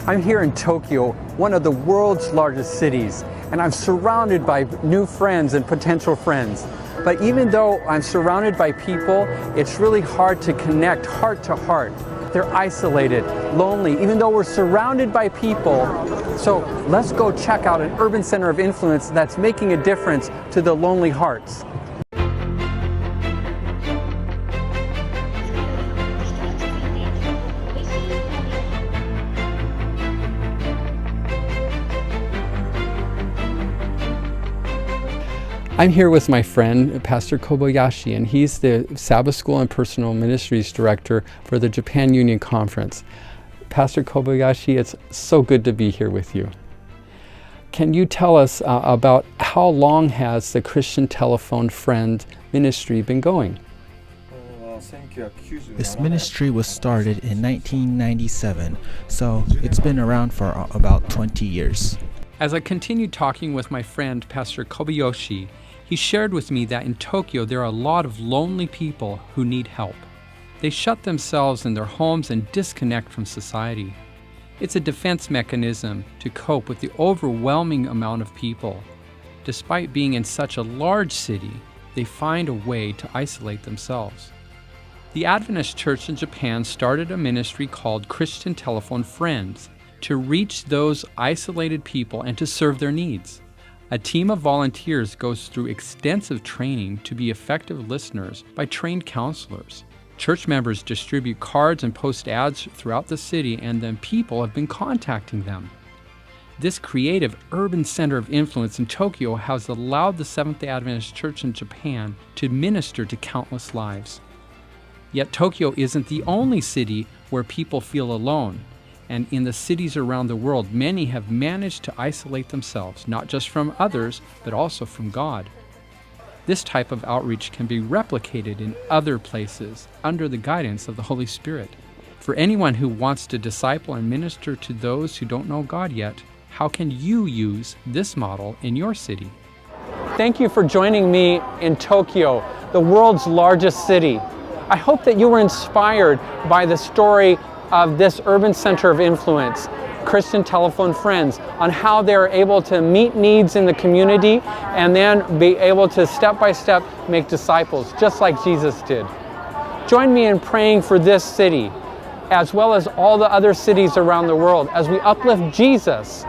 I'm here in Tokyo, one of the world's largest cities, and I'm surrounded by new friends and potential friends. But even though I'm surrounded by people, it's really hard to connect heart to heart. They're isolated, lonely, even though we're surrounded by people. So let's go check out an urban center of influence that's making a difference to the lonely hearts. I'm here with my friend, Pastor Kobayashi, and he's the Sabbath School and Personal Ministries Director for the Japan Union Conference. Pastor Kobayashi, it's so good to be here with you. Can you tell us about how long has the Christian Telephone Friend Ministry been going? This ministry was started in 1997, so it's been around for about 20 years. As I continued talking with my friend, Pastor Kobayashi, he shared with me that in Tokyo there are a lot of lonely people who need help. They shut themselves in their homes and disconnect from society. It's a defense mechanism to cope with the overwhelming amount of people. Despite being in such a large city, they find a way to isolate themselves. The Adventist Church in Japan started a ministry called Christian Telephone Friends to reach those isolated people and to serve their needs. A team of volunteers goes through extensive training to be effective listeners by trained counselors. Church members distribute cards and post ads throughout the city, and then people have been contacting them. This creative urban center of influence in Tokyo has allowed the Seventh-day Adventist Church in Japan to minister to countless lives. Yet Tokyo isn't the only city where people feel alone. And in the cities around the world, many have managed to isolate themselves, not just from others, but also from God. This type of outreach can be replicated in other places under the guidance of the Holy Spirit. For anyone who wants to disciple and minister to those who don't know God yet, how can you use this model in your city? Thank you for joining me in Tokyo, the world's largest city. I hope that you were inspired by the story of this urban center of influence, Christian Telephone Friends, on how they're able to meet needs in the community and then be able to step by step make disciples, just like Jesus did. Join me in praying for this city, as well as all the other cities around the world, as we uplift Jesus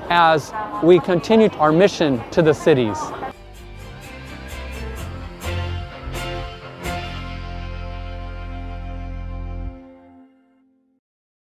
as we continue our mission to the cities.